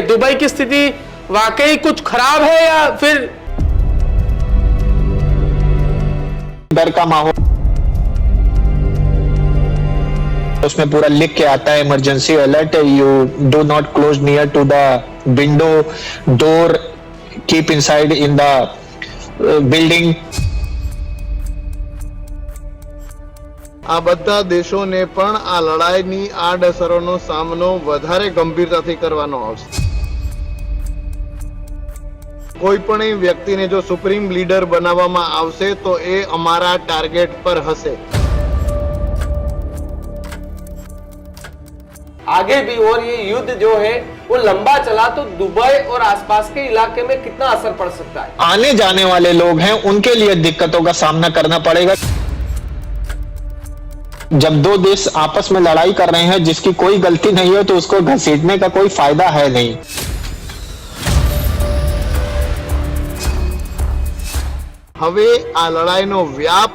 Dubai की स्थिति वाकई कुछ खराब है या फिर डर का माहौल उसमें पूरा लिख के आता है emergency alert, you do not close near to the window, door keep inside in the building. આ બધા દેશોને પણ આ લડાઈની આડઅસરોનો સામનો વધારે ગંભીરતાથી કરવાનો આવશે. કોઈ પણ વ્યક્તિને જો સુપ્રીમ લીડર બનાવવામાં આવશે તો એ અમારા ટાર્ગેટ પર હશે. आगे भी और ये युद्ध जो है वो लंबा चला तो दुबई और आसपास के इलाके में कितना असर पड़ सकता है. आने जाने वाले लोग हैं उनके लिए दिक्कतों का सामना करना पड़ेगा. जब दो देश आपस में लड़ाई कर रहे हैं जिसकी कोई गलती नहीं हो तो उसको घसीटने का कोई फायदा है नहीं. હવે આ લડાઈનો વ્યાપ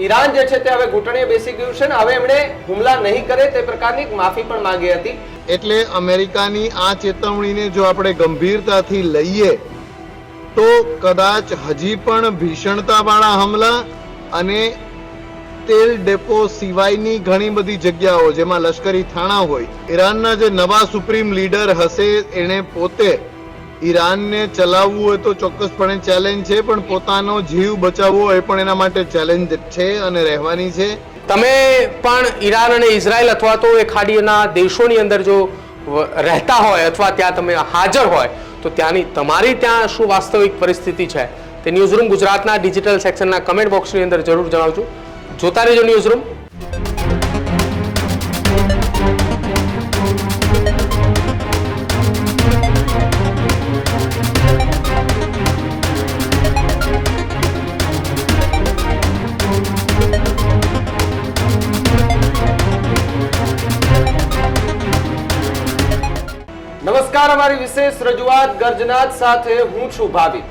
ઈરાન જે છે તે હવે ઘૂંટણે બેસી ગયું છે ને હવે એમણે હુમલા નહીં કરે તે પ્રકારની માફી પણ માંગી હતી. એટલે અમેરિકાની આ ચેતવણીને જો આપણે ગંભીરતાથી લઈએ તો કદાચ હજી પણ ભીષણતાવાળા હમલા અને તેલ ડેપો સિવાયની ઘણી બધી જગ્યાઓ જેમાં લશ્કરી થાણા હોય, ઈરાનના જે નવા સુપ્રીમ લીડર હશે એને પોતે ઈરાનને ચલાવવું હોય તો ચોક્કસપણે ચેલેન્જ છે, પણ પોતાનો જીવ બચાવવો એ પણ એના માટે ચેલેન્જ છે અને રહેવાની છે. તમે પણ ઈરાન અને ઇઝરાયલ અથવા તો એ ખાડીના દેશોની અંદર જો રહેતા હોય અથવા ત્યાં તમે હાજર હોય તો ત્યાંની તમારી ત્યાં શું વાસ્તવિક પરિસ્થિતિ છે તે ન્યૂઝરૂમ ગુજરાતના ડિજિટલ સેક્શનના કમેન્ટ બોક્સની અંદર જરૂર જણાવજો. જોતા રહેજો ન્યૂઝરૂમ. નમસ્કાર, અમારી વિશેષ રજૂઆત ગર્જનાદ સાથે હું છું ભાવિક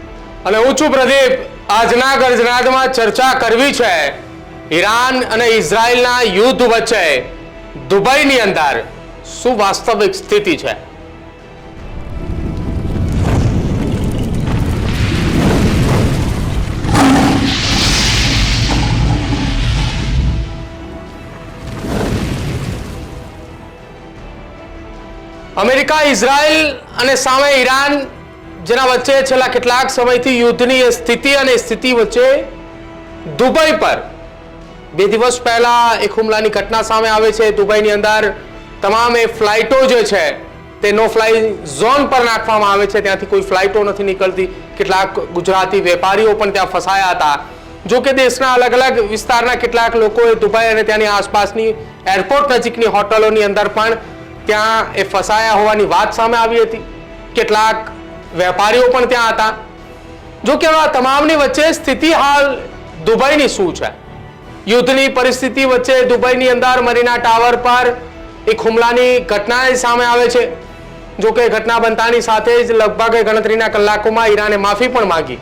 અને હું છું પ્રદીપ. આજના ગર્જનાદમાં ચર્ચા કરવી છે ઈરાન અને ઇઝરાયલના યુદ્ધ વચ્ચે દુબઈની અંદર શું વાસ્તવિક સ્થિતિ છે. અમેરિકા, ઇઝરાયલ અને સામે ઈરાન જેના વચ્ચે છેલ્લા કેટલાક સમયથી યુદ્ધની સ્થિતિ અને સ્થિતિ વચ્ચે દુબઈ પર 2 દિવસ પહેલા એક હુમલાની ઘટના સામે આવે છે. દુબઈની અંદર તમામ એ ફ્લાઇટો જે છે તે નો ફ્લાય ઝોન પર નાખવામાં આવે છે. ત્યાંથી કોઈ ફ્લાઇટો નથી નીકળતી. કેટલાક ગુજરાતી વેપારીઓ પણ ત્યાં ફસાયા હતા. જો કે દેશના અલગ અલગ વિસ્તારના કેટલાક લોકોએ દુબઈ અને ત્યાંની આસપાસની એરપોર્ટ નજીકની હોટલોની અંદર પણ ત્યાં એ ફસાયા હોવાની વાત સામે આવી હતી. કેટલાક વેપારીઓ પણ ત્યાં હતા. જો કે આ તમામની વચ્ચે સ્થિતિ હાલ દુબઈની શું છે? યુદ્ધની પરિસ્થિતિ વચ્ચે દુબઈની અંદર મરીના ટાવર પર એક હુમલાની ઘટના સામે આવે છે. જો કે ઘટના બનતાની સાથે જ લગભગ ગણતરીના કલાકોમાં ઈરાને માફી પણ માંગી.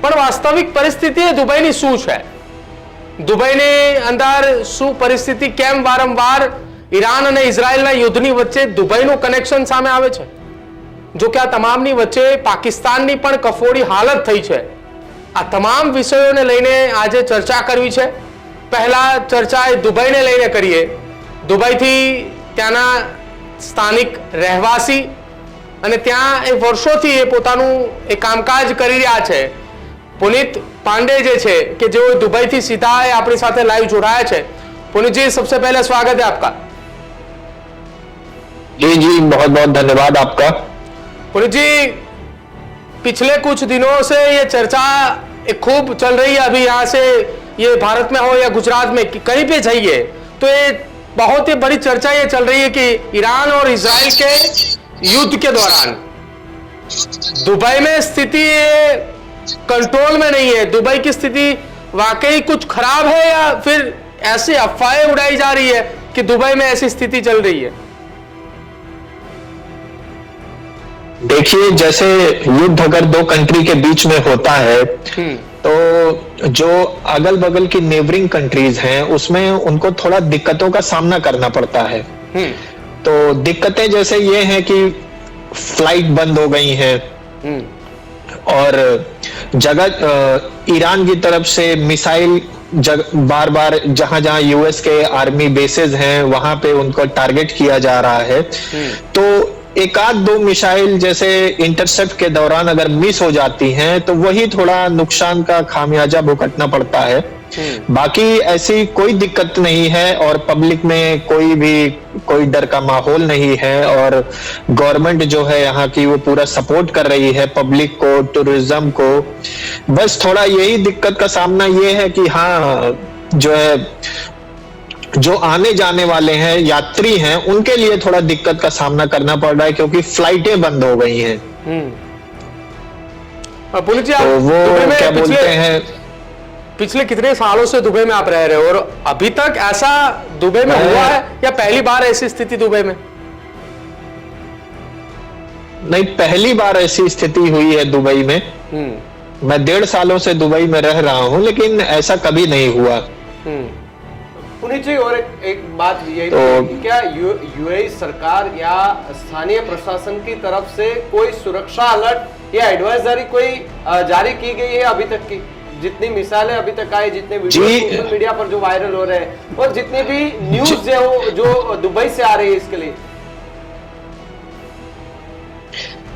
પણ વાસ્તવિક પરિસ્થિતિ દુબઈની શું છે? દુબઈની અંદર શું પરિસ્થિતિ? કેમ વારંવાર ઈરાન અને ઇઝરાયલના યુદ્ધની વચ્ચે દુબઈનું કનેક્શન સામે આવે છે? જો કે આ તમામની વચ્ચે પાકિસ્તાનની પણ કફોડી હાલત થઈ છે. આ તમામ વિષયોને લઈને આજે ચર્ચા કરવી છે. પહેલા ચર્ચા એ દુબઈને લઈને કરીએ. દુબઈથી ત્યાંના સ્થાનિક રહેવાસી અને ત્યાં એ વર્ષોથી એ પોતાનું એ કામકાજ કરી રહ્યા છે પુનિત પાંડે જે છે કે જેઓ દુબઈથી સીધા આપણી સાથે લાઈવ જોડાયા છે. पुनीत जी, सबसे पहले स्वागत है आपका. जी जी, बहुत बहुत धन्यवाद आपका. पुनीत जी, पिछले कुछ दिनों से ये चर्चा खूब चल रही है. अभी यहाँ से ये भारत में हो या गुजरात में कहीं पे जाइए तो ये बहुत ही बड़ी चर्चा ये चल रही है कि ईरान और इजराइल के युद्ध के दौरान दुबई में स्थिति कंट्रोल में नहीं है. दुबई की स्थिति वाकई कुछ खराब है या फिर ऐसी अफवाहें उड़ाई जा रही है कि दुबई में ऐसी स्थिति चल रही है? देखिए, जैसे युद्ध अगर दो कंट्री के बीच में होता है तो जो अगल बगल की नेबरिंग कंट्रीज हैं उसमें उनको थोड़ा दिक्कतों का सामना करना पड़ता है. तो दिक्कतें जैसे ये हैं कि फ्लाइट बंद हो गई हैं और ईरान की तरफ से मिसाइल बार बार जहां जहां यूएस के आर्मी बेसेस हैं वहां पे उनको टारगेट किया जा रहा है। तो एक आध दो मिसाइल जैसे इंटरसेप्ट के दौरान अगर मिस हो जाती हैं तो वही थोड़ा नुकसान का खामियाजा भुगतना पड़ता है। बाकी ऐसी कोई दिक्कत नहीं है और पब्लिक में कोई डर का माहौल नहीं है और गवर्नमेंट जो है यहाँ की वो पूरा सपोर्ट कर रही है पब्लिक को, टूरिज्म को। बस थोड़ा यही दिक्कत का सामना ये है कि हाँ जो है जो आने जाने वाले हैं यात्री हैं उनके लिए थोड़ा दिक्कत का सामना करना पड़ रहा है क्योंकि फ्लाइटें बंद हो गई हैं। पुनीत जी, तो वो क्या बोलते हैं, पिछले कितने सालों से दुबई में आप रह रहे हो और अभी तक ऐसा दुबई में हुआ है या पहली बार ऐसी स्थिति दुबई में? नहीं, पहली बार ऐसी स्थिति हुई है दुबई में। मैं 1.5 सालों से दुबई में रह रहा हूं लेकिन ऐसा कभी नहीं हुआ। पुनीत जी, और एक बात यही तो कि क्या यूएई सरकार या स्थानीय प्रशासन की तरफ से कोई सुरक्षा अलर्ट या एडवाइजरी कोई जारी की गई है अभी तक की? जितनी मिसालें अभी तक आई, जितने वीडियो सोशल मीडिया पर जो वायरल हो रहे हैं और जितनी भी न्यूज जो दुबई से आ रही है इसके लिए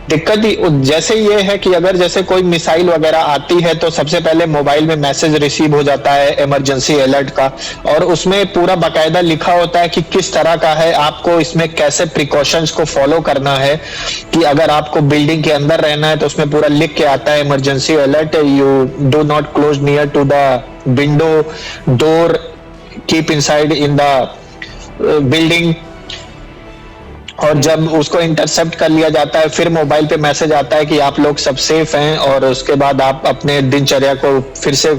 दिक्कत जैसे ये है कि अगर जैसे कोई मिसाइल वगैरह आती है तो सबसे पहले मोबाइल में मैसेज रिसीव हो जाता है इमरजेंसी अलर्ट का और उसमें पूरा बाकायदा लिखा होता है कि किस तरह का है, आपको इसमें कैसे प्रिकॉशंस को फॉलो करना है। कि अगर आपको बिल्डिंग के अंदर रहना है तो उसमें पूरा लिख के आता है emergency alert, you do not close near to the window, door keep inside in the building. और जब उसको इंटरसेप्ट कर लिया जाता है फिर मोबाइल पे मैसेज आता है कि आप लोग सब सेफ हैं और उसके बाद आप अपने दिनचर्या को फिर से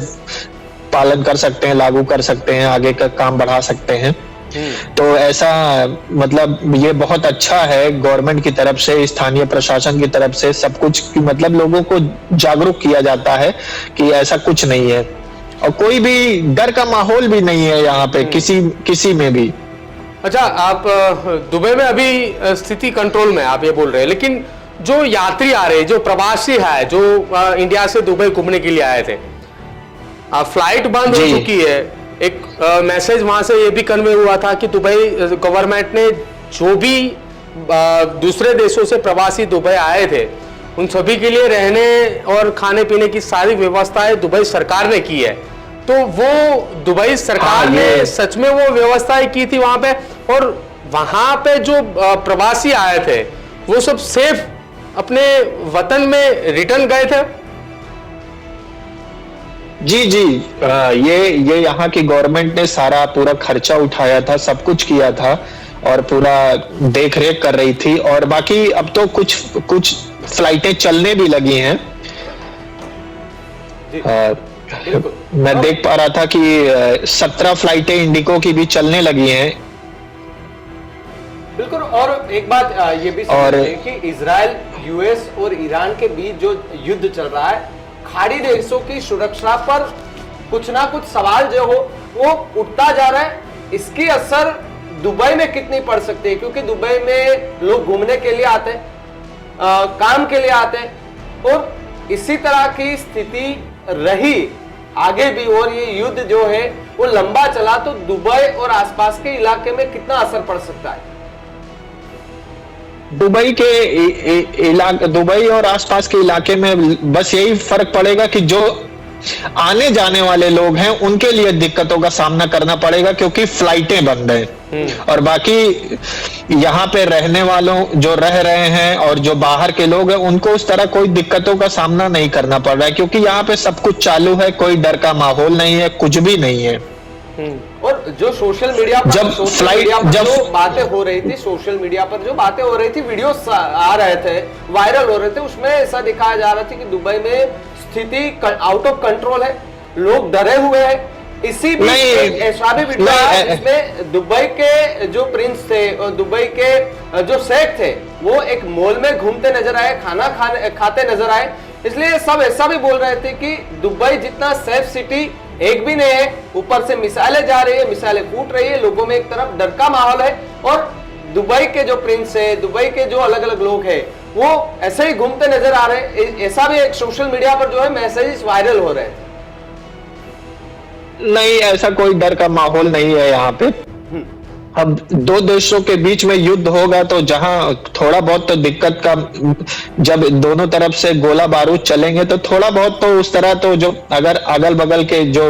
पालन कर सकते हैं, लागू कर सकते हैं, आगे का काम बढ़ा सकते हैं। तो ऐसा मतलब ये बहुत अच्छा है गवर्नमेंट की तरफ से, स्थानीय प्रशासन की तरफ से सब कुछ मतलब लोगों को जागरूक किया जाता है कि ऐसा कुछ नहीं है और कोई भी डर का माहौल भी नहीं है यहाँ पे किसी में भी। अच्छा, आप दुबई में अभी स्थिति कंट्रोल में आप ये बोल रहे हैं, लेकिन जो यात्री आ रहे हैं, जो प्रवासी है, जो इंडिया से दुबई घूमने के लिए आए थे, फ्लाइट बंद हो चुकी है। एक मैसेज वहां से ये भी कन्वे हुआ था कि दुबई गवर्नमेंट ने जो भी दूसरे देशों से प्रवासी दुबई आए थे उन सभी के लिए रहने और खाने पीने की सारी व्यवस्थाएं दुबई सरकार ने की है। तो वो दुबई सरकार ने सच में वो व्यवस्थाएं की थी वहां पे और वहां पे जो प्रवासी आए थे वो सब सेफ अपने वतन में रिटर्न गए थे? जी, ये यहाँ की गवर्नमेंट ने सारा पूरा खर्चा उठाया था, सब कुछ किया था और पूरा देख रेख कर रही थी। और बाकी अब तो कुछ फ्लाइटें चलने भी लगी हैं। मैं देख पा रहा था कि 17 फ्लाइटें इंडिगो की भी चलने लगी हैं। बिल्कुल। और एक बात ये भी समझिए कि इजराइल, यूएस और ईरान के बीच जो युद्ध चल रहा है, खाड़ी देशों की सुरक्षा पर कुछ ना कुछ सवाल जो हो वो उठता जा रहा है। इसकी असर दुबई में कितनी पड़ सकती है? क्योंकि दुबई में लोग घूमने के लिए आते हैं, काम के लिए आते हैं और इसी तरह की स्थिति रही आगे भी और ये युद्ध जो है वो लंबा चला तो दुबई और आसपास के इलाके में कितना असर पड़ सकता है? दुबई और आसपास के इलाके में बस यही फर्क पड़ेगा कि जो आने जाने वाले लोग हैं उनके लिए दिक्कतों का सामना करना पड़ेगा क्योंकि फ्लाइटें बंद हैं। और बाकी यहाँ पे रहने वालों जो रह रहे हैं और जो बाहर के लोग हैं उनको उस तरह कोई दिक्कतों का सामना नहीं करना पड़ रहा है क्योंकि यहाँ पे सब कुछ चालू है, कोई डर का माहौल नहीं है, कुछ भी नहीं है। और जो सोशल मीडिया पर जो बातें हो रही थी, सोशल मीडिया पर जो बातें हो रही थी, वीडियो आ रहे थे, वायरल हो रहे थे, उसमें ऐसा दिखाया जा रहा था कि दुबई में स्थिति आउट ऑफ कंट्रोल है, लोग डरे हुए हैं। इसी बीच ऐसा भी वीडियो है जिसमें दुबई के जो प्रिंस थे और दुबई के जो शेख थे वो एक मॉल में घूमते नजर आए, खाना खाते नजर आए। इसलिए सब ऐसा भी बोल रहे थे कि दुबई जितना सेफ सिटी एक भी नहीं है, ऊपर से मिसाइलें जा रही है, मिसाइलें फूट रही है, लोगों में एक तरफ डर का माहौल है और दुबई के जो प्रिंस है, दुबई के जो अलग अलग लोग हैं, वो ऐसे ही घूमते नजर आ रहे हैं। ऐसा भी एक सोशल मीडिया पर जो है मैसेजेस वायरल हो रहे थे। नहीं, ऐसा कोई डर का माहौल नहीं है यहाँ पे। अब दो देशों के बीच में युद्ध होगा तो जहां थोड़ा बहुत तो दिक्कत का, जब दोनों तरफ से गोला बारूद चलेंगे तो थोड़ा बहुत तो उस तरह तो जो अगर अगल बगल के जो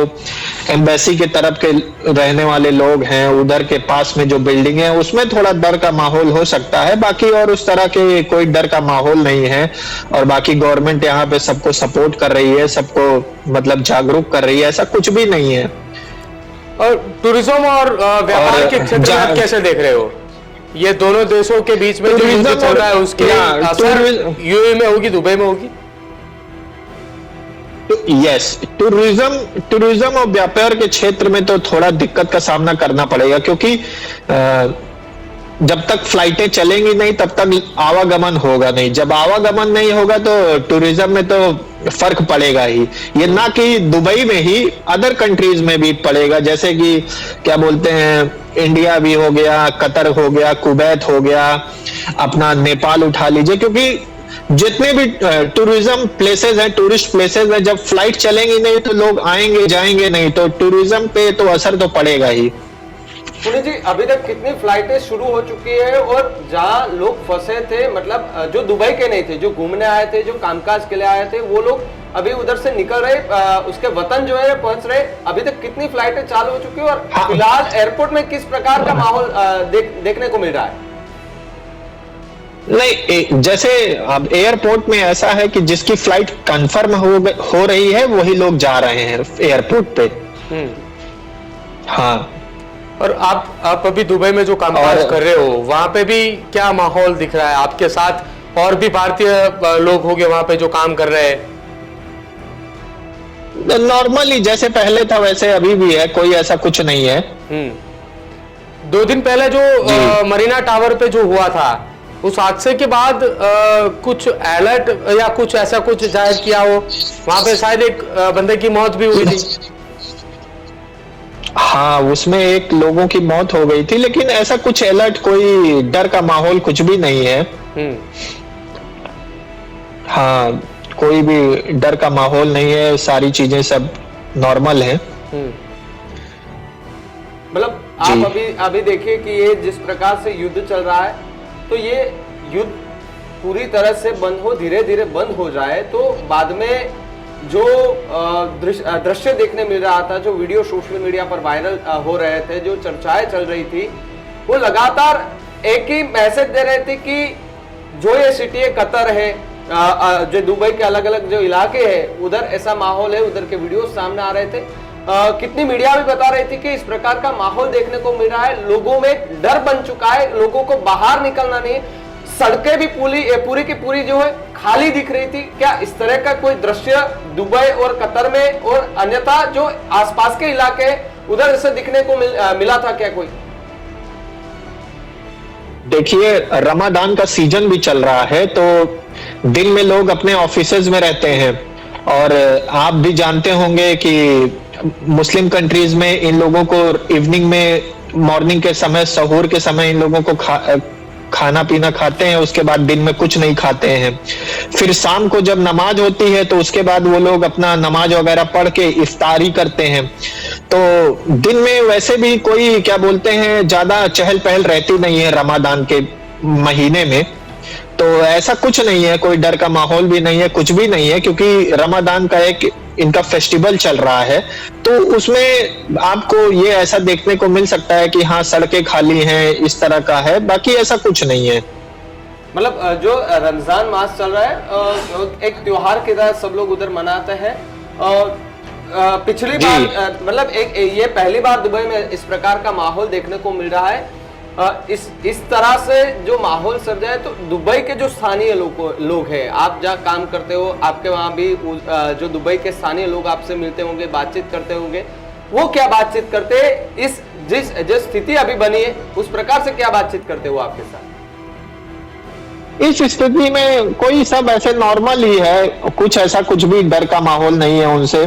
एम्बेसी के तरफ के रहने वाले लोग हैं, उधर के पास में जो बिल्डिंग है उसमें थोड़ा डर का माहौल हो सकता है, बाकी और उस तरह के कोई डर का माहौल नहीं है। और बाकी गवर्नमेंट यहाँ पे सबको सपोर्ट कर रही है, सबको मतलब जागरूक कर रही है, ऐसा कुछ भी नहीं है। और टूरिज्म और व्यापार के क्षेत्र में आप कैसे देख रहे हो ये दोनों देशों के बीच में जो युद्ध चल रहा है उसके असर यूएई में होगी, दुबई में होगी? यस, टूरिज्म और व्यापार के क्षेत्र में तो थोड़ा दिक्कत का सामना करना पड़ेगा, क्योंकि जब तक फ्लाइटें चलेंगी नहीं तब तक आवागमन होगा नहीं। जब आवागमन नहीं होगा तो टूरिज्म में तो फर्क पड़ेगा ही। ये ना कि दुबई में ही, अदर कंट्रीज में भी पड़ेगा, जैसे कि क्या बोलते हैं, इंडिया भी हो गया, कतर हो गया, कुवैत हो गया, अपना नेपाल उठा लीजिए, क्योंकि जितने भी टूरिज्म प्लेसेस हैं, टूरिस्ट प्लेसेस हैं, जब फ्लाइट चलेंगी नहीं तो लोग आएंगे जाएंगे नहीं, तो टूरिज्म पे तो असर तो पड़ेगा ही। पुनीत जी, अभी तक कितनी फ्लाइटें शुरू हो चुकी है और जहां लोग फंसे थे, मतलब जो दुबई के नहीं थे, जो घूमने आए थे, जो कामकाज के लिए आए थे, वो लोग अभी उधर से निकल रहे, उसके वतन जो है पहुंच रहे, अभी तक कितनी फ्लाइटें चालू हो चुकी है और फिलहाल एयरपोर्ट में किस प्रकार का माहौल देखने को मिल रहा है? नहीं, जैसे अब एयरपोर्ट में ऐसा है कि जिसकी फ्लाइट कंफर्म हो रही है वही लोग जा रहे हैं एयरपोर्ट पे। हाँ। और आप अभी दुबई में जो कामकाज कर रहे हो वहां पे भी क्या माहौल दिख रहा है? आपके साथ और भी भारतीय लोग होंगे वहां पे जो काम कर रहे हैं? नॉर्मली जैसे पहले था वैसे अभी भी है, कोई ऐसा कुछ नहीं है। 2 दिन पहले जो मरीना टावर पे जो हुआ था, उस हादसे के बाद कुछ अलर्ट या कुछ ऐसा कुछ जाहिर किया हो? वहां पे शायद एक बंदे की मौत भी हुई थी। हाँ, उसमें एक लोगों की मौत हो गई थी, लेकिन ऐसा कुछ अलर्ट, कोई डर का माहौल कुछ भी नहीं है। हाँ, कोई भी डर का माहौल नहीं है, सारी चीजें सब नॉर्मल हैं। मतलब आप अभी देखिए कि ये जिस प्रकार से युद्ध चल रहा है, तो ये युद्ध पूरी तरह से बंद हो, धीरे धीरे बंद हो जाए तो बाद में जो दृश्य देखने मिल रहा था, जो वीडियो सोशल मीडिया पर वायरल हो रहे थे, जो चर्चाएं चल रही थी, वो लगातार एक ही मैसेज दे रहे थे कि जो ये सिटी है कतर है, जो दुबई के अलग अलग जो इलाके हैं उधर ऐसा माहौल है, उधर के वीडियो सामने आ रहे थे। कितनी मीडिया भी बता रही थी कि इस प्रकार का माहौल देखने को मिल रहा है, लोगों में डर बन चुका है, लोगों को बाहर निकलना नहीं, सड़कें भी पूरी की पूरी जो है खाली दिख रही थी। क्या इस तरह का कोई दृश्य दुबई और कतर में और अन्यथा जो आसपास के इलाके उधर से दिखने को मिला था क्या कोई? देखिए, रमादान का सीजन भी चल रहा है, तो दिन में लोग अपने ऑफिसेज में रहते हैं, और आप भी जानते होंगे कि मुस्लिम कंट्रीज में इन लोगों को इवनिंग में, मॉर्निंग के समय, सहूर के समय इन लोगों को खाना पीना खाते हैं, उसके बाद दिन में कुछ नहीं खाते हैं। फिर शाम को जब नमाज होती है तो उसके बाद वो लोग अपना नमाज वगैरह पढ़ के इफ्तारी करते हैं। तो दिन में वैसे भी कोई क्या बोलते हैं ज्यादा चहल पहल रहती नहीं है रमादान के महीने में, तो ऐसा कुछ नहीं है, कोई डर का माहौल भी नहीं है, कुछ भी नहीं है, क्योंकि रमादान का एक इनका फेस्टिवल चल रहा है, तो उसमें आपको ये ऐसा देखने को मिल सकता है कि हाँ सड़कें खाली हैं, इस तरह का है, बाकी ऐसा कुछ नहीं है। मतलब जो रमजान मास चल रहा है एक त्योहार की तरह सब लोग उधर मनाते हैं, और पिछली बार मतलब ये पहली बार दुबई में इस प्रकार का माहौल देखने को मिल रहा है। इस तरह से जो माहौल सर्जा है, तो दुबई के जो स्थानीय लोग हैं, आप जहाँ काम करते हो, आपके वहाँ भी जो दुबई के स्थानीय लोग आपसे मिलते होंगे, बातचीत करते होंगे, वो क्या बातचीत करते हैं? जिस स्थिति अभी बनी है उस प्रकार से क्या बातचीत करते हो आपके साथ? इस स्थिति में कोई सब ऐसे नॉर्मल ही है, कुछ ऐसा कुछ भी डर का माहौल नहीं है उनसे।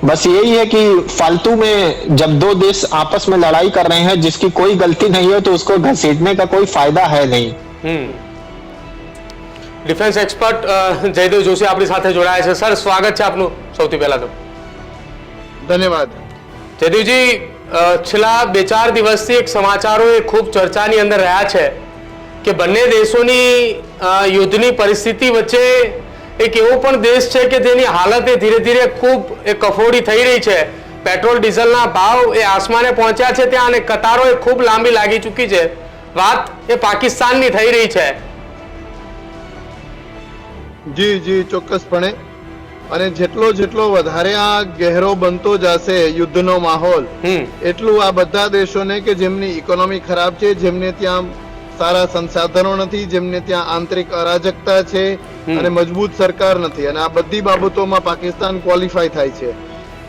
बस यही है कि फालतू में जब दो देश आपस में लड़ाई कर रहे हैं जिसकी कोई गलती नहीं है तो उसको घसीटने का कोई फायदा है नहीं। ડિફેન્સ એક્સપર્ટ જયદેવ જોશી આપણી સાથે જોડાયા છે. સર, સ્વાગત છે આપનું સૌથી પહેલા તો. ધન્યવાદ. જયદેવજી, છેલ્લા 2-4 દિવસથી એક સમાચારો એ ખૂબ ચર્ચાની અંદર રહ્યા છે કે બંને દેશોની યુદ્ધની પરિસ્થિતિ વચ્ચે એક એવો પણ દેશ છે કે તેની હાલત એ ધીરે ધીરે ખૂબ એ કફોડી થઈ રહી છે. પેટ્રોલ ડીઝલના ભાવ એ આસમાને પહોંચ્યા છે ત્યાં, અને કતારો એ ખૂબ લાંબી લાગી ચૂકી છે. વાત એ પાકિસ્તાનની થઈ રહી છે. જી જી, ચોક્કસપણે. અને જેટલો વધારે આ ગહેરો બનતો જશે યુદ્ધનો માહોલ, એટલું આ બધા દેશોને કે જેમની ઇકોનોમી ખરાબ છે, જેમને ત્યાં સારા સંસાધનો નથી, જેમને ત્યાં આંતરિક અરાજકતા છે અને મજબૂત સરકાર નથી, અને આ બધી બાબતોમાં પાકિસ્તાન ક્વોલિફાય થાય છે,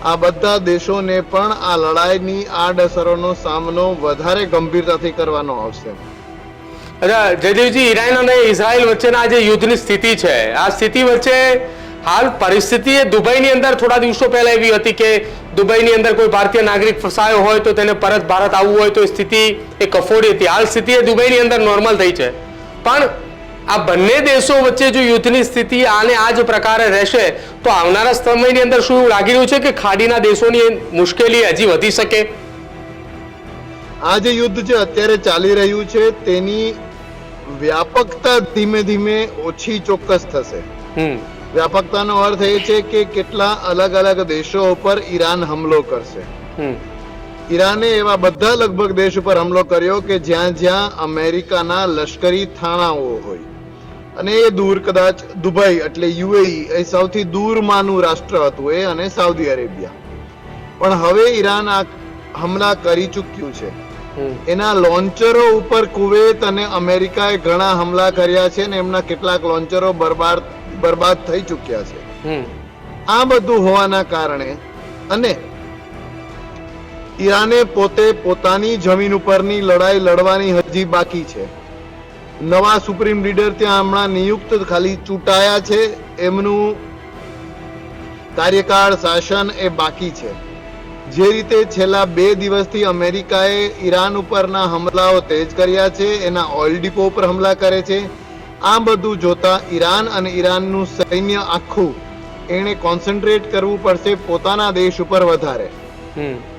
આ બધા દેશોને પણ આ લડાઈની આડઅસરોનો સામનો વધારે ગંભીરતાથી કરવાનો આવશે. અચ્છા જયદેવજી, ઈરાન અને ઇઝરાયલ વચ્ચેના જે યુદ્ધની સ્થિતિ છે, આ સ્થિતિ વચ્ચે હાલ પરિસ્થિતિ એ દુબઈની અંદર થોડા દિવસો પહેલા એવી હતી કે દુબઈની અંદર કોઈ ભારતીય નાગરિક ફસાયો હોય તો તેને પરત ભારત આવવું હોય તો સ્થિતિ એ કફોડી હતી. હાલ સ્થિતિ એ દુબઈની અંદર નોર્મલ થઈ છે, પણ આ બંને દેશો વચ્ચે જો યુદ્ધની સ્થિતિ આને આ જ પ્રકારે રહેશે તો આવનારા સમયની અંદર શું લાગી રહ્યું છે કે ખાડીના દેશોની મુશ્કેલી હજી વધી શકે? આ જે યુદ્ધ જે અત્યારે ચાલી રહ્યું છે તેની વ્યાપકતા ધીમે ધીમે ઓછી ચોક્કસ થશે. વ્યાપકતાનો અર્થ એ છે કે કેટલા અલગ અલગ દેશો ઉપર ઈરાન હુમલો કરશે. ઈરાને એવા બધા લગભગ દેશ ઉપર હુમલો કર્યો કે જ્યાં જ્યાં અમેરિકાના લશ્કરી થાણાઓ હોય, અને એ દૂર કદાચ દુબઈ એટલે યુએઈ એ સૌથી દૂરમાંનું રાષ્ટ્ર હતું એ, અને સાઉદી અરેબિયા. પણ હવે ઈરાન આ હુમલા કરી ચૂક્યું છે. એના લોન્ચરો ઉપર કુવેત અને અમેરિકાએ ઘણા હુમલા કર્યા છે, અને એમના કેટલાક લોન્ચરો બરબાદ થઈ ચૂક્યા છે. આ બધું હોવાના કારણે અને ઈરાને પોતે પોતાની જમીન ઉપરની લડાઈ લડવાની હજી બાકી છે. નવા સુપ્રીમ લીડર ત્યાં હમણાં નિયુક્ત ખાલી ચૂંટાયા છે, એમનું કાર્યકાળ શાસન એ બાકી છે. જે રીતે છેલ્લા 2 દિવસથી અમેરિકાએ ઈરાન ઉપરના હુમલાઓ તેજ કર્યા છે, એના ઓઇલ ડિપો ઉપર હુમલા કરે છે, આ બધું જોતા ઈરાન અને ઈરાનનું સૈન્ય આખું એને કોન્સન્ટ્રેટ કરવું પડશે પોતાના દેશ ઉપર વધારે.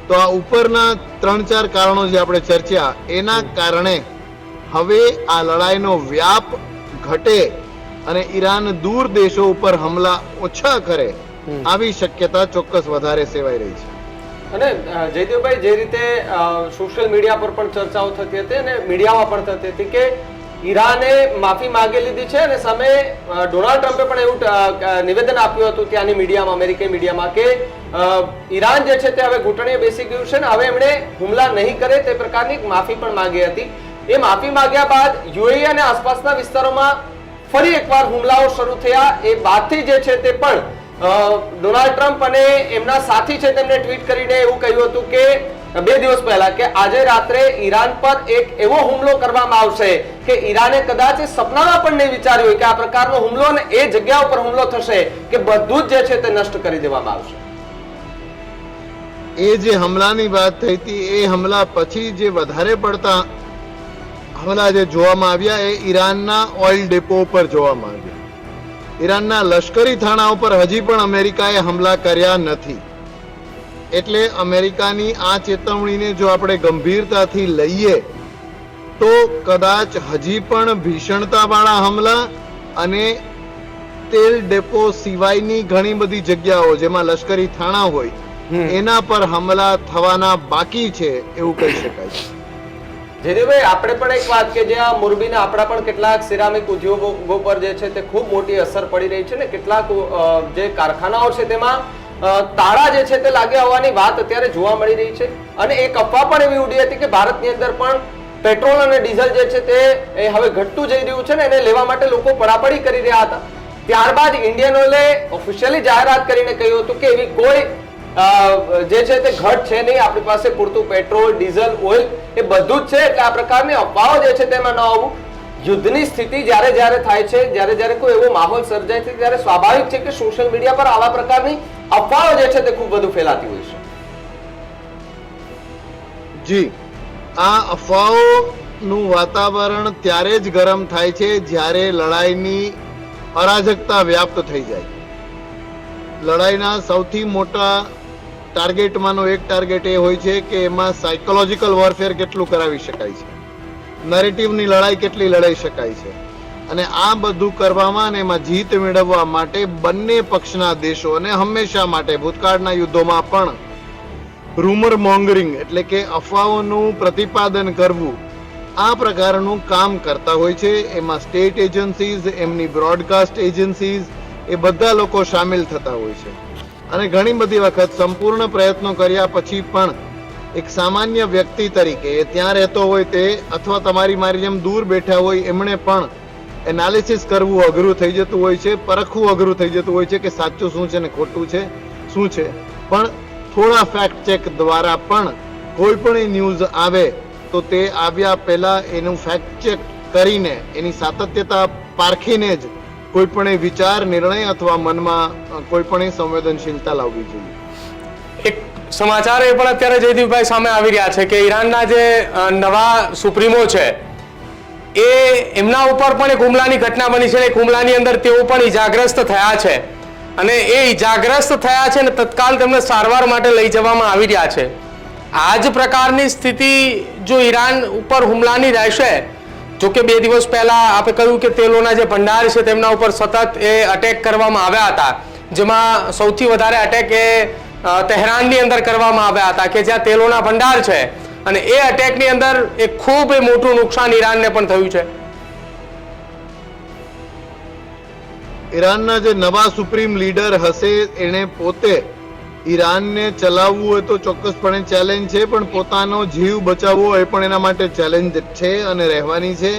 તો આ ઉપરના 3-4 કારણો જે આપણે ચર્ચ્યા એના કારણે હવે આ લડાઈનો વ્યાપ ઘટે અને ઈરાન દૂર દેશો ઉપર હુમલા ઓછા કરે, આવી શક્યતા ચોક્કસ વધારે સેવાઈ રહી છે. અને જયદેવભાઈ, જે રીતે સોશિયલ મીડિયા પર પણ ચર્ચાઓ થતી હતી અને મીડિયામાં પણ થતી હતી કે ઈરાને માફી માંગી લીધી છે, અને સામે ડોનાલ્ડ ટ્રમ્પે પણ એવું નિવેદન આપ્યું હતું ત્યાંની મીડિયામાં, અમેરિકન મીડિયામાં, કે ઈરાન જે છે તે હવે ઘૂંટણીએ બેસી ગયું છે ને હવે એમણે હુમલા નહીં કરે તે પ્રકારની માફી પણ માંગી હતી. એ માફી માંગ્યા બાદ યુએઈ અને આસપાસના વિસ્તારોમાં ફરી એકવાર હુમલાઓ શરૂ થયા. એ બાદથી જે છે તે પણ ડોનાલ્ડ ટ્રમ્પ અને એમના સાથી છે તેમને ટ્વીટ કરીને એવું કહ્યું હતું કે 2 દિવસ પહેલા કે આજે રાત્રે ઈરાન પર એક એવો હુમલો કરવામાં આવશે કે ઈરાને કદાચ સપનામાં પણ નહીં વિચાર્યું હોય કે આ પ્રકારનો હુમલો અને એ જગ્યા ઉપર હુમલો થશે કે બધું જ જે છે તે નષ્ટ કરી દેવામાં આવશે. એ જે હુમલાની વાત થઈ હતી, એ હુમલા પછી જે વધારે પડતા હુમલા જે જોવામાં આવ્યા એ ઈરાનના ઓઇલ ડેપો ઉપર જોવામાં આવ્યા. ઈરાનના લશ્કરી થાણા ઉપર હજી પણ અમેરિકાએ હુમલા કર્યા નથી. એટલે અમેરિકાની આ ચેતવણીને જો આપણે ગંભીરતાથી લઈએ તો કદાચ હજી પણ ભીષણતાવાળા હુમલા અને તેલ ડેપો સિવાયની ઘણી બધી જગ્યાઓ જેમાં લશ્કરી થાણા હોય એના પર હુમલા થવાના બાકી છે એવું કહી શકાય. જયદેવભાઈ, આપણે પણ એક વાત કે જે આ મોરબીના આપણા પણ કેટલાક સિરામિક ઉદ્યોગો પર જે છે તે ખૂબ મોટી અસર પડી રહી છે ને કેટલાક જે કારખાનાઓ છે તેમાં તાળા જે છે તે લાગ્યા હોવાની વાત અત્યારે જોવા મળી રહી છે. અને એક અફવા પણ એવી ઉડી હતી કે ભારતની અંદર પણ પેટ્રોલ અને ડીઝલ જે છે તે હવે ઘટતું જઈ રહ્યું છે ને એને લેવા માટે લોકો પડાપડી કરી રહ્યા હતા. ત્યારબાદ ઇન્ડિયન ઓઇલે ઓફિશિયલી જાહેરાત કરીને કહ્યું હતું કે એવી કોઈ જે છે તે ઘટ છે નહીં, આપણી પાસે પૂરતું પેટ્રોલ, ડીઝલ, ઓઇલ એ બધું જ છે. એટલે આ પ્રકારની અફવાઓ જે છે તેમાં ન આવવું. યુદ્ધની સ્થિતિ જ્યારે થાય છે, જ્યારે કોઈ એવો માહોલ સર્જાય છે ત્યારે સ્વાભાવિક છે કે સોશિયલ મીડિયા પર આવા પ્રકારની અફવાઓ જે છે તે ખૂબ વધુ ફેલાતી હોય છે. જી, આ અફવાઓનું વાતાવરણ ત્યારે જ ગરમ થાય છે જ્યારે લડાઈની અરાજકતા વ્યાપ્ત થઈ જાય. લડાઈના સૌથી મોટા ટાર્ગેટમાંનો એક ટાર્ગેટ એ હોય છે કે એમાં સાયકોલોજીકલ વોરફેર કેટલું કરાવી શકાય છે, નરેટિવની લડાઈ કેટલી લડાઈ શકાય છે, અને આ બધું કરવામાં અને એમાં જીત મેળવવા માટે બંને પક્ષના દેશો અને હંમેશા માટે ભૂતકાળના યુદ્ધોમાં પણ રૂમર મોંગરિંગ એટલે કે અફવાઓનું પ્રતિપાદન કરવું આ પ્રકારનું કામ કરતા હોય છે. એમાં સ્ટેટ એજન્સીઝ, એમની બ્રોડકાસ્ટ એજન્સીઝ, એ બધા લોકો સામેલ થતા હોય છે. અને ઘણી બધી વખત સંપૂર્ણ પ્રયત્નો કર્યા પછી પણ એક સામાન્ય વ્યક્તિ તરીકે એ ત્યાં રહેતો હોય તે અથવા તમારી મારી જેમ દૂર બેઠા હોય એમણે પણ એનાલિસિસ કરવું અઘરું થઈ જતું હોય છે, પરખવું અઘરું થઈ જતું હોય છે કે સાચું શું છે ને ખોટું છે શું છે. પણ થોડા ફેક્ટ ચેક દ્વારા પણ કોઈ પણ ન્યૂઝ આવે તો તે આવ્યા પહેલા એનું ફેક્ટ ચેક કરીને એની સાતત્યતા પારખીને જ કોઈ પણ વિચાર, નિર્ણય અથવા મનમાં કોઈ પણ સંવેદનશીલતા લાવવી જોઈએ. એક સમાચાર એ પણ અત્યારે જયદીપભાઈ સામે આવી રહ્યા છે કે ઈરાનના જે નવા સુપ્રીમો છે એ એમના ઉપર પણ એક હુમલાની ઘટના બની છે. એક હુમલાની અંદર તેઓ પણ ઈજાગ્રસ્ત થયા છે અને એ ઈજાગ્રસ્ત થયા છે અને તત્કાલ તેમને સારવાર માટે લઈ જવામાં આવી રહ્યા છે. આ જ પ્રકારની સ્થિતિ જો ઈરાન ઉપર હુમલાની રહેશે, જો કે 2 દિવસ પહેલા આપણે કહ્યું કે તેલોના જે ભંડાર છે તેમના ઉપર સતત એ અટેક કરવામાં આવ્યા હતા, જેમાં સૌથી વધારે અટેક એ તહેરાનની અંદર કરવામાં આવ્યા હતા કે જ્યાં તેલોના ભંડાર છે, અને એ અટેકની અંદર એક ખૂબ મોટું નુકસાન ઈરાનને પણ થયું છે. ઈરાનના જે નવા સુપ્રીમ લીડર હશે એને પોતે ઈરાનને ચલાવવું હોય તો ચોક્કસપણે ચેલેન્જ છે, પણ પોતાનો જીવ બચાવવો એ પણ એના માટે ચેલેન્જ છે અને રહેવાની છે.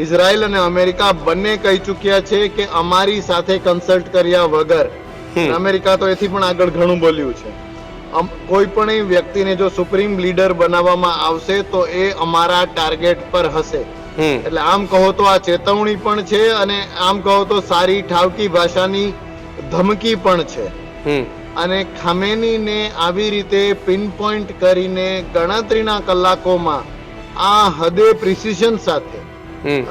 ઇઝરાયલ અને અમેરિકા બંને કહી ચૂક્યા છે કે અમારી સાથે કન્સલ્ટ કર્યા વગર, અમેરિકા તો એથી પણ આગળ ઘણું બોલ્યું છે, કોઈ પણ વ્યક્તિને જો સુપ્રીમ લીડર બનાવવામાં આવશે તો એ અમારા ટાર્ગેટ પર હશે. એટલે આમ કહો તો આ ચેતવણી પણ છે અને આમ કહો તો સારી ઠાવકી ભાષાની ધમકી પણ છે. અને ખામેનીને આવી રીતે પિન પોઈન્ટ કરીને ગણતરીના કલાકોમાં આ હદે પ્રિસિઝન સાથે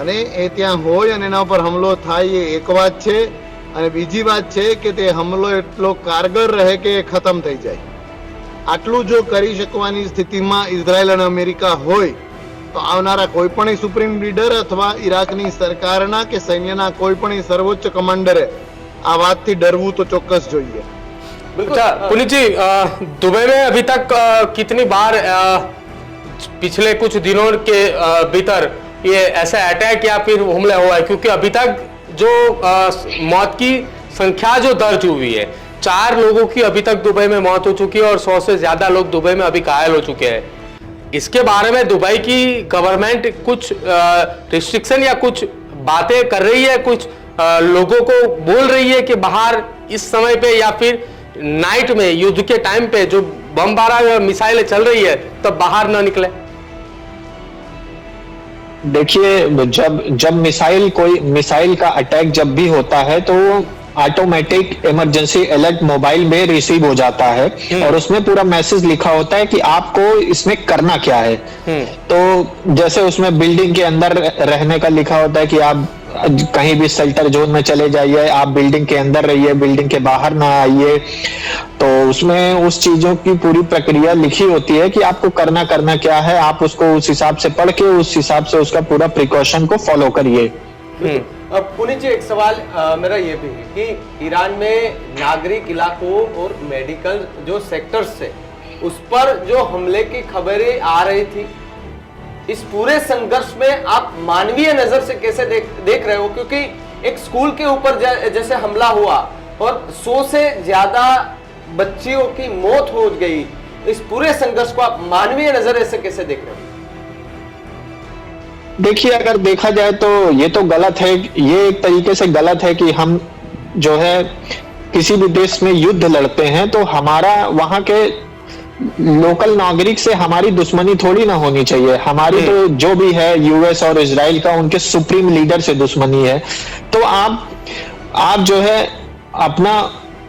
અને એ ત્યાં હોય અને એના ઉપર હુમલો થાય એ એક વાત છે, અને બીજી વાત છે કે તે હુમલો એટલો કારગર રહે કે એ ખતમ થઈ જાય. આટલું જો કરી શકવાની સ્થિતિમાં ઇઝરાયલ અને અમેરિકા હોય તો આવનારા કોઈ પણ સુપ્રીમ લીડર અથવા ઈરાકની સરકારના કે સૈન્યના કોઈ પણ સર્વોચ્ચ કમાન્ડરે આ વાતથી डरવું तो ચોક્કસ જોઈએ. अच्छा पुनीत जी, दुबई में अभी तक कितनी बार पिछले कुछ दिनों के भीतर ये ऐसा अटैक या फिर हमला हुआ है? क्योंकि अभी तक जो मौत की संख्या जो दर्ज हुई है, 4 लोगों की अभी तक दुबई में मौत हो चुकी है और 100 से ज्यादा लोग दुबई में अभी घायल हो चुके हैं. इसके बारे में दुबई की गवर्नमेंट कुछ रिस्ट्रिक्शन या कुछ बातें कर रही है, कुछ लोगों को बोल रही है कि बाहर इस समय पे या फिर नाइट में युद्ध के टाइम पे जो बमबारा मिसाइलें चल रही है तब बाहर न निकले? देखिए, जब मिसाइल का अटैक जब भी होता है तो ऑटोमेटिक इमरजेंसी अलर्ट मोबाइल में रिसीव हो जाता है और उसमें पूरा मैसेज लिखा होता है कि आपको इसमें करना क्या है. तो जैसे उसमें बिल्डिंग के अंदर रहने का लिखा होता है कि आप कहीं भी शेल्टर जोन में चले जाइए, आप बिल्डिंग के अंदर रहिए, बिल्डिंग के बाहर ना आइए. तो उसमें उस चीजों की पूरी प्रक्रिया लिखी होती है कि आपको करना क्या है. आप उसको उस हिसाब से पढ़ के उस हिसाब से उसका पूरा प्रिकॉशन को फॉलो करिए. अब पुनीत जी, एक सवाल मेरा ये भी है कि ईरान में नागरिक इलाकों और मेडिकल जो सेक्टर्स है उस पर जो हमले की खबरें आ रही थी, इस पूरे संघर्ष में आप मानवीय नजर से कैसे देख रहे हो? क्योंकि एक स्कूल के ऊपर जैसे हमला हुआ और 100 से ज्यादा बच्चियों की मौत हो गई, इस पूरे संघर्ष को आप मानवीय नजर से कैसे देख रहे हो? देखिए, अगर देखा जाए तो ये तो गलत है, ये एक तरीके से गलत है कि हम जो है किसी भी देश में युद्ध लड़ते हैं तो हमारा वहां के लोकल नागरिक से हमारी दुश्मनी थोड़ी ना होनी चाहिए. हमारी तो जो भी है यूएस और इजराइल का उनके सुप्रीम लीडर से दुश्मनी है. तो आप जो है अपना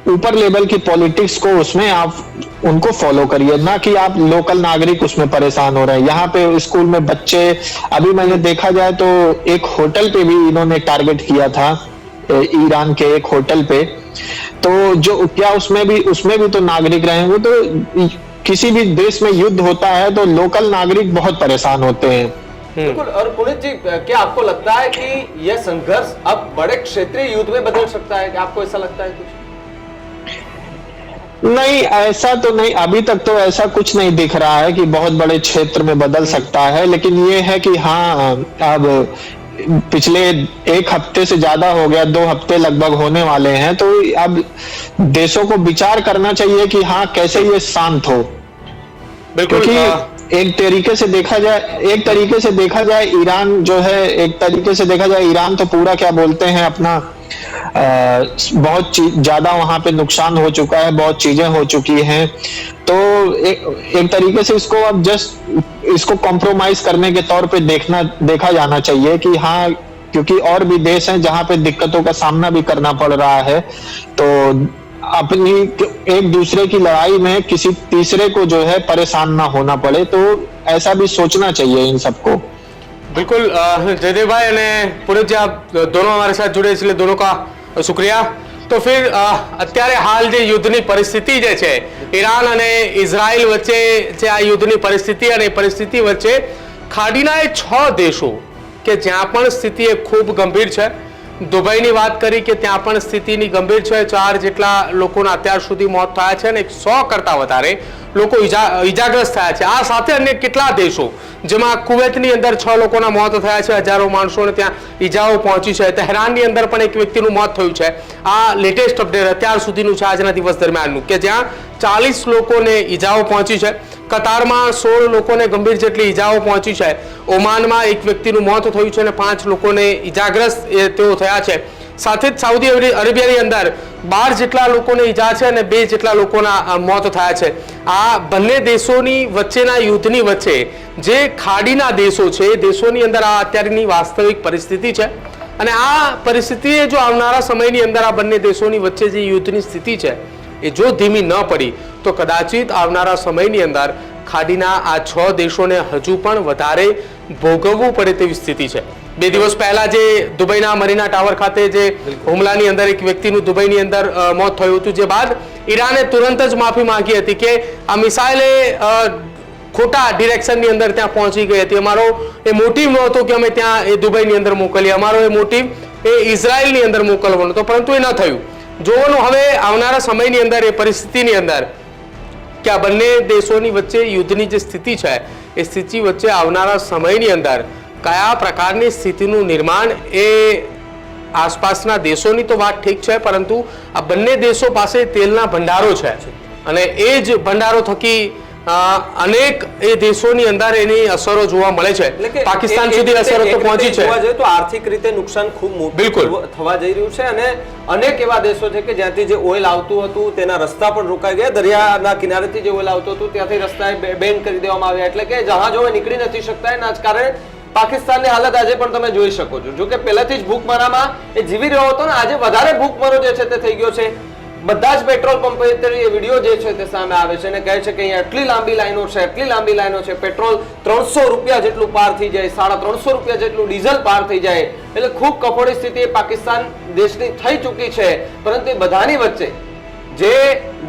ऊपर लेवल की पॉलिटिक्स को उसमें आप उनको फॉलो करिए, ना कि आप लोकल नागरिक उसमें परेशान हो रहे हैं। यहाँ पे स्कूल में बच्चे, अभी मैंने देखा जाए तो एक होटल पे भी इन्होंने टारगेट किया था, ईरान के एक होटल पे। तो जो क्या उसमें भी तो नागरिक रहे हैं। वो तो किसी भी देश में युद्ध होता है तो लोकल नागरिक बहुत परेशान होते हैं। बिल्कुल। और पुनीत जी, क्या आपको लगता है कि यह संघर्ष अब बड़े क्षेत्रीय युद्ध में बदल सकता है? क्या आपको ऐसा लगता है कुछ? नहीं, ऐसा तो नहीं, अभी तक तो ऐसा कुछ नहीं दिख रहा है कि बहुत बड़े क्षेत्र में बदल सकता है। लेकिन ये है कि हाँ, अब पिछले एक हफ्ते से ज्यादा हो गया, 2 हफ्ते लगभग होने वाले हैं, तो अब देशों को विचार करना चाहिए कि हाँ, कैसे ये शांत हो। क्योंकि एक तरीके से देखा जाए ईरान जो है, एक तरीके से देखा जाए ईरान तो पूरा क्या बोलते हैं अपना बहुत ज्यादा वहां पे नुकसान हो चुका है, बहुत चीजें हो चुकी हैं। तो एक तरीके से इसको अब जस्ट इसको कॉम्प्रोमाइज करने के तौर पे देखा जाना चाहिए कि हाँ, क्योंकि और भी देश हैं जहां पे दिक्कतों का सामना भी करना पड़ रहा है। तो अपनी एक दूसरे की लड़ाई में किसी तीसरे को जो है परेशान ना होना पड़े, तो ऐसा भी सोचना चाहिए इन सबको। बिल्कुल जयदेव भाई અને પુનિત जी, आप दोनों हमारे साथ जुड़े, इसलिए दोनों का शुक्रिया। तो फिर અત્યારે હાલ જે યુદ્ધની પરિસ્થિતિ જે છે ઈરાન અને ઇઝરાયલ વચ્ચે, જે આ યુદ્ધની પરિસ્થિતિ અને પરિસ્થિતિ વચ્ચે ખાડીના એ 6 દેશો કે જ્યાં પણ સ્થિતિ એ ખૂબ ગંભીર છે। દુબઈની વાત કરી કે ત્યાં પણ સ્થિતિની ગંભીર છે। 4 જેટલા લોકોના અત્યાર સુધી મોત થયા છે અને 100 કરતા વધારે લોકો ઈજાગ્રસ્ત થયા છે। આ સાથે અન્ય કેટલા દેશો, જેમાં કુવૈતની અંદર 6 લોકોના મોત થયા છે, હજારો માણસોને ત્યાં ઈજાઓ પહોંચી છે। તહેરાનની અંદર પણ એક વ્યક્તિનું મોત થયું છે। આ લેટેસ્ટ અપડેટ અત્યાર સુધીનું છે આજના દિવસ દરમિયાનનું, કે જ્યાં 40 લોકોને ઈજાઓ પહોંચી છે। કતારમાં 16 લોકોને ગંભીર જેટલી ઈજાઓ પહોંચી છે। ઓમાનમાં એક વ્યક્તિનું મોત થયું છે અને 5 લોકોને ઈજાગ્રસ્ત તેઓ થયા છે। સાથે જ સાઉદી અરેબિયાની અંદર 12 જેટલા લોકોને ઈજા છે અને 2 જેટલા લોકોના મોત થયા છે। આ બંને દેશોની વચ્ચેના યુદ્ધની વચ્ચે જે ખાડીના દેશો છે, દેશોની અંદર આ અત્યારની વાસ્તવિક પરિસ્થિતિ છે। અને આ પરિસ્થિતિએ જો આવનારા સમયની અંદર આ બંને દેશોની વચ્ચે જે યુદ્ધની સ્થિતિ છે એ જો ધીમી ન પડી તો કદાચિત આવનારા સમયની અંદર ખાડીના આ 6 દેશોને હજુ પણ વધારે ભોગવવું પડે તેવી સ્થિતિ છે। 2 દિવસ પહેલા જે દુબઈના મરીના ટાવર ખાતે જે હુમલાની અંદર એક વ્યક્તિનું દુબઈની અંદર મોત થયું હતું, જે બાદ ઈરાને તુરંત જ માફી માંગી હતી કે આ મિસાઇલે ખોટા ડિરેક્શનની અંદર ત્યાં પહોંચી ગઈ હતી। અમારો એ મોટિવ નહોતો કે અમે ત્યાં એ દુબઈની અંદર મોકલીએ, અમારો એ મોટિવ એ ઇઝરાયલની અંદર મોકલવાનો હતો, પરંતુ એ ન થયું। જોવાનું હવે આવનારા સમયની અંદર એ પરિસ્થિતિની અંદર કે આ બંને દેશોની વચ્ચે યુદ્ધની જે સ્થિતિ છે એ સ્થિતિ વચ્ચે આવનારા સમયની અંદર કયા પ્રકારની સ્થિતિનું निर्माण એ આસપાસના દેશોની તો વાત ઠીક છે, પરંતુ આ બંને દેશો પાસે તેલના ભંડારો છે અને એ જ ભંડારો થકી અનેક એ દેશોની અંદર એની અસરો જોવા મળે છે। પાકિસ્તાન સુધી અસરો તો પહોંચી છે। જોવા જોઈએ તો આર્થિક રીતે નુકસાન ખૂબ મોટું થવા જઈ રહ્યું છે અને અનેક એવા દેશો છે કે જ્યાંથી જે ઓઇલ આવતું હતું તેના રસ્તા પણ રોકાઈ ગયા। દરિયાના કિનારેથી જે ઓઇલ આવતું હતું ત્યાંથી રસ્તા બેન કરી દેવામાં આવ્યા, એટલે કે જહાજો નીકળી નથી શકતા। એના જ કારણે પાકિસ્તાનની હાલત આજે પણ તમે જોઈ શકો છો। જો કે પહેલાથી જ ભૂખમરામાં એ જીવી રહ્યો હતો ને આજે વધારે ભૂખમરો જે છે તે થઈ ગયો છે। બધા જ પેટ્રોલ પંપ એ વિડીયો જે છે તે સામે આવે છે અને કહે છે કે અહીંયા એટલી લાંબી લાઈનો છે, એટલી લાંબી લાઈનો છે, પેટ્રોલ 300 રૂપિયા જેટલું પાર થઈ જાય, 350 રૂપિયા જેટલું ડીઝલ પાર થઈ જાય, એટલે ખૂબ કફોડી સ્થિતિ પાકિસ્તાન દેશની થઈ ચૂકી છે। પરંતુ એ બધાની વચ્ચે જે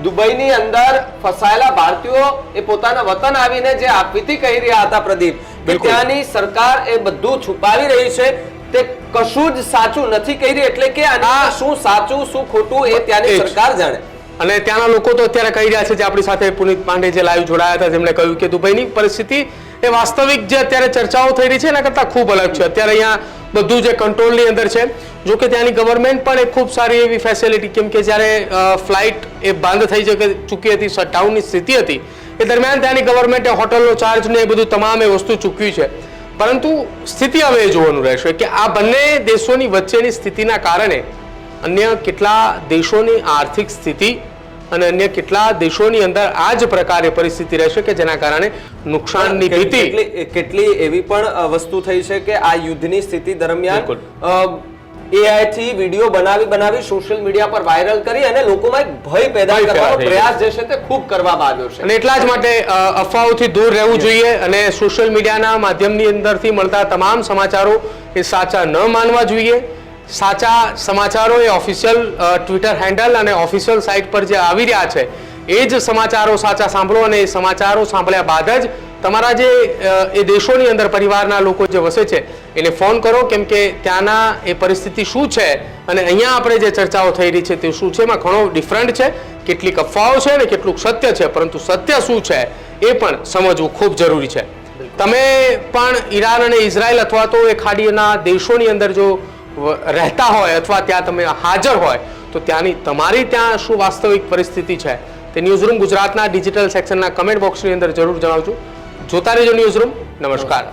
દુબઈની અંદર ફસાયેલા ભારતીયો એ પોતાના વતન આવીને જે આપવીતી કહી રહ્યા હતા પ્રદીપ, કે ત્યાંની સરકાર એ બધું છુપાવી રહી છે, તે કશું જ સાચું નથી કહી રહી, એટલે કે આ શું સાચું શું ખોટું એ ત્યાંની સરકાર જાણે। અને ત્યાંના લોકો તો અત્યારે કહી રહ્યા છે, જે આપણી સાથે પુનિત પાંડે જે લાઈવ જોડાયા હતા જેમણે કહ્યું કે દુબઈની પરિસ્થિતિ એ વાસ્તવિક જે અત્યારે ચર્ચાઓ થઈ રહી છે એના કરતાં ખૂબ અલગ છે। અત્યારે અહીંયા બધું જે કંટ્રોલની અંદર છે, જો કે ત્યાંની ગવર્મેન્ટ પણ એક ખૂબ સારી એવી ફેસિલિટી, કેમ કે જ્યારે ફ્લાઇટ એ બંધ થઈ ચૂકી હતી, શટડાઉનની સ્થિતિ હતી, એ દરમિયાન ત્યાંની ગવર્મેન્ટે હોટલનો ચાર્જ ને એ બધું તમામ એ વસ્તુ ચૂકવી છે। પરંતુ સ્થિતિ હવે એ જોવાનું રહેશે કે આ બંને દેશોની વચ્ચેની સ્થિતિના કારણે અન્ય કેટલા દેશોની આર્થિક સ્થિતિ અને અન્ય કેટલા દેશોની અંદર આ જ પ્રકારે પરિસ્થિતિ રહેશે કે જેના કારણે નુકસાનની ભીતિ કેટલી એવી પણ વસ્તુ થઈ છે કે આ યુદ્ધની સ્થિતિ દરમિયાન AI થી વિડીયો બનાવી સોશિયલ મીડિયા પર વાયરલ કરી અને લોકોમાં એક ભય પેદા ભય કરવાનો ફેલાય. પ્રયાસ જે છે તે ખૂબ કરવામાં આવ્યો છે. અને એટલા જ માટે અફવાઓથી દૂર રહેવું જોઈએ અને સોશિયલ મીડિયાના માધ્યમની અંદરથી મળતા તમામ સમાચારો એ સાચા ન માનવા જોઈએ. સાચા સમાચારો એ ઓફિશિયલ ટ્વિટર હેન્ડલ અને ઓફિશિયલ સાઇટ પર જે આવી રહ્યા છે એ જ સમાચારો સાચા સાંભળો અને એ સમાચારો સાંભળ્યા બાદ જ તમારા જે એ દેશોની અંદર પરિવારના લોકો જે વસે છે એને ફોન કરો, કેમ કે ત્યાંના એ પરિસ્થિતિ શું છે અને અહીંયા આપણે જે ચર્ચાઓ થઈ રહી છે તે શું છે એમાં ઘણો ડિફરન્ટ છે. કેટલીક અફવાઓ છે અને કેટલુંક સત્ય છે, પરંતુ સત્ય શું છે એ પણ સમજવું ખૂબ જરૂરી છે. તમે પણ ઈરાન અને ઇઝરાયલ અથવા તો એ ખાડીના દેશોની અંદર જો રહેતા હોય અથવા ત્યાં તમે હાજર હોય તો ત્યાંની તમારી ત્યાં શું વાસ્તવિક પરિસ્થિતિ છે તે ન્યૂઝરૂમ ગુજરાતના ડિજિટલ સેક્શનના કમેન્ટ બોક્સની અંદર જરૂર જણાવજો. જોતા રહેજો ન્યૂઝરૂમ. નમસ્કાર.